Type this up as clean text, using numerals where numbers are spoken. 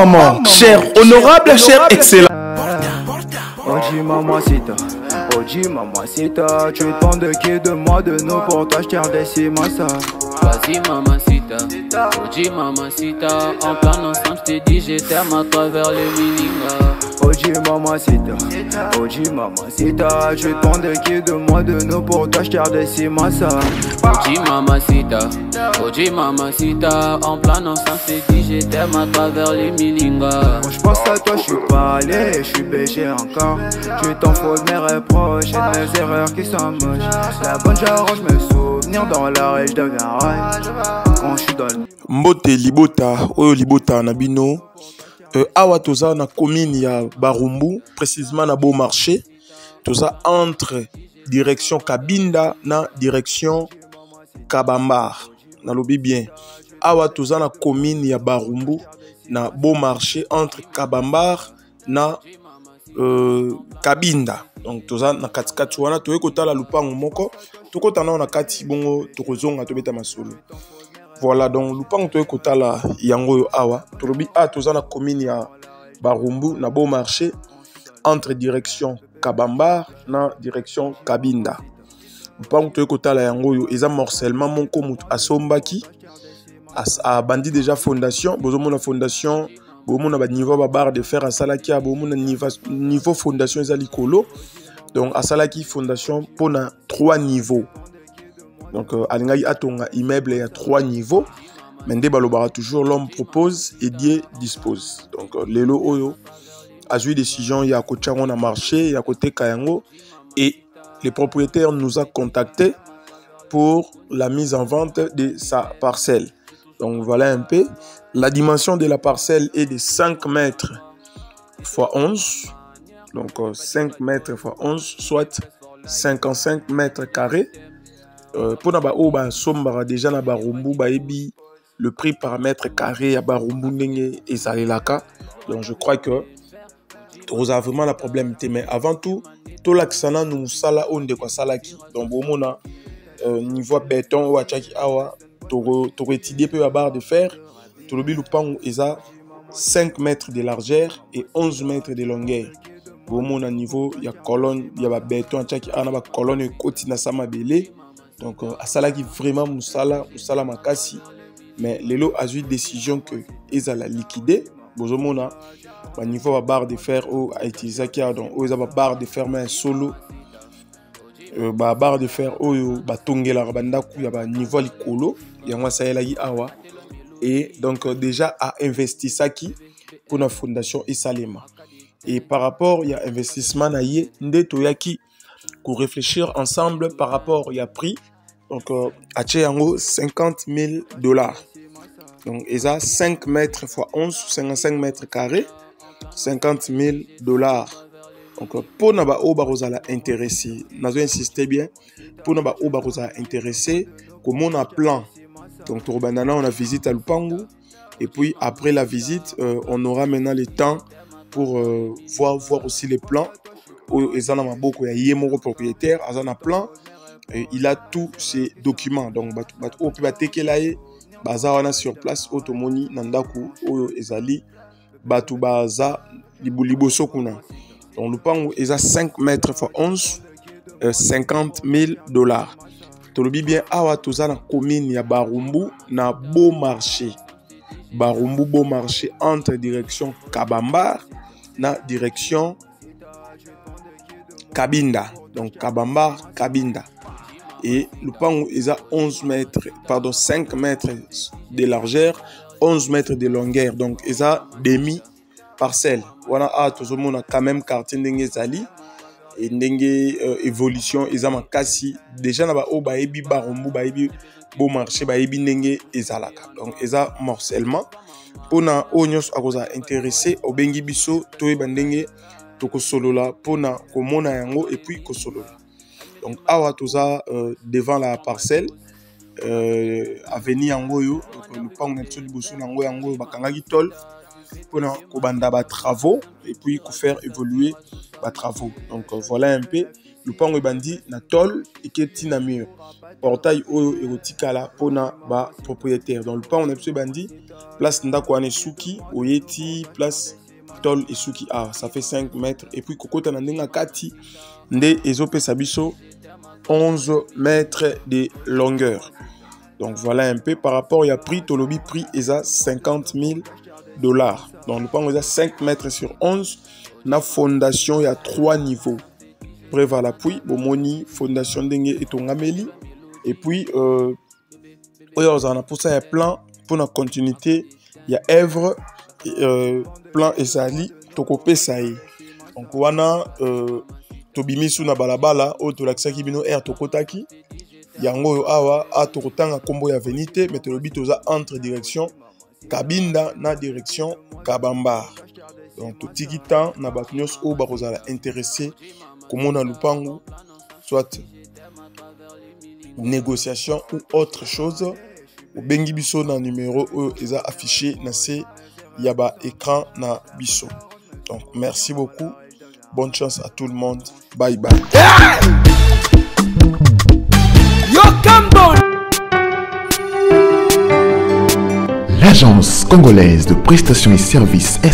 maman, cher honorable, cher excellent. Oji mamacita, Oji mamacita, tu demandes de qui, de moi, de nous, pour toi je des massa. Vas-y mamacita, Oji mamacita, en plan ensemble je t'ai dit je t'aime à travers les miningas. Oji mamacita, tu demandes de qui, de moi, de nous, pour toi je des massa. Oji mamacita, en plan ensemble je t'ai dit je t'aime à travers les miningas. Quand je pense à toi je suis pas allé, je suis BG encore. Tu t'en fous de mes reproches et de mes erreurs qui sont moches. La bonne j'arrange mes souvenirs dans la je deviens rage. Quand je suis dans le... Mbote libota, oyo libota na bino. Awa toza na commune ya Barumbu, précisément na Beau Marché. Toza entre direction Kabinda na direction Kabambar. Na lobi bien. Awa toza na commune ya Barumbu na Beau Marché entre Kabambar na Kabinda. Donc toza na katikati wana toye kotala lupango moko tokotana na kati bongo tokozonga tobeta masolo. Voilà, donc lupango toye kotala yango yo awa tolobi a toza na commune ya Barumbu na Beau Marché entre direction Kabambar na direction Kabinda. Lupango toye kotala yango yo eza morcellement monko mutu asombaki a bandi déjà fondation bozomo na fondation bozomo na ba niveau ba barre de fer a salaki a bozomo na niveau fondation eza likolo. Donc a salaki fondation pour na 3 niveaux. Donc alingai atonga immeuble ya 3 niveaux. Mende balobara toujours l'homme propose et Dieu dispose. Donc lelo oyo a joué décision ya ko tchango na marché ya côté Kayango et le propriétaire nous a contacté pour la mise en vente de sa parcelle. Donc voilà un peu. La dimension de la parcelle est de 5 mètres x 11. Donc 5 mètres x 11, soit 55 mètres carrés. Pour naba oba sombara déjà na Barumbu baebi le prix par mètre carré à Barumbu ndenge et salelaka. Donc je crois que tu as vraiment le problème. Mais avant tout, tout l'accent nous sala onde kwa salaki. Donc bomona niveau béton ou achaki awa tu étudié peu la barre de fer. Tu le bilupango eza 5 mètres de largeur et 11 mètres de longueur. Bomona niveau il y a colonne, il y a béton achaki ana ba colonne koti na sama belé. Donc à salaki vraiment musala makasi. Mais lelo a eu décision que eza la liquider. Bomona au niveau de barre de fer ou à utiliser qui a donc aux barre de fer mais solo barre de fer ou batongela banda ku ya ba niveau likolo ya moi ça elagi awa et donc déjà a investi ça qui pour la fondation Isalema et par rapport il y a investissement na yé ndeto yaki pour réfléchir ensemble par rapport il y a prix donc à yango $50,000 donc ils a 5 mètres x 11 55 mètres carrés $50,000. Donc pour naba oba rozala intéressé, nazo insister bien pour naba oba rozala intéressé comme on a plan. Donc pour banana on a visite à Lupango et puis après la visite on aura maintenant le temps pour voir aussi les plans. Ezana maboko ya yemoko propriétaire, azana plan, il a tous ses documents. Donc au peut batekelaye baza sur place automoni nandaku oyo ezali batu baza liboso kuna. Donc le pango est à 5 mètres x 11 $50,000. Tolobi bien awa toza na commune ya Barumbu na Beau Marché. Barumbu Beau Marché entre direction Kabambar na direction Kabinda. Donc Kabambar Kabinda. Et le pango est à 5 mètres de largeur, 11 mètres de longueur. Donc il a demi parcelle. Voilà, tout le monde a quand même quartier ndenge zali et ndenge évolution ezama kasi déjà na ba o ba ebi Barumbu ba ebi Beau Marché ba ebi ndenge ezalaka. Donc eza morcellement pona onyos akoza intéressé obengi biso to eba ndenge to solola pona komona yango et puis ko solola. Donc awa toza devant la parcelle avenue yangoyo donc le pango na tso liboso nango yango bakangaki tol pour kobanda ba travaux et puis faire évoluer ba travaux. Donc voilà un peu lupango ebandi na tol eketi na mur portail oyo erotikala pona ba propriétaire donc lupango na biso ebandi place ndako wana esuki oyeti place tol esuki ça fait 5 mètres et puis kokota na ndenga kati nde ezopesa biso 11 mètres de longueur. Donc voilà un peu par rapport à prix, Tolobi prix est à $50,000. Donc nous parlons de 5 mètres sur 11. La fondation, il y a 3 niveaux. Préva l'appui, Bomoni, fondation dengue et Tongameli. Et puis, on a pour ça un plan pour la continuité. Il y a Èvre, plan Esali, Tokopé Saï. Donc on a Tobimisu na balabala, Otolaksaki bino air Tokotaki. Yango awa a tokotanga kombo ya venite mais tolobi toza entre direction Kabinda na direction Kabambar. Donc totiki temps na batnyos o bakozala intéressé komona lupangu soit négociation ou autre chose. Au bengi biso na numéro eza affiché na se yaba écran na biso. Donc merci beaucoup. Bonne chance à tout le monde. Bye bye. L'agence congolaise de prestations et services SA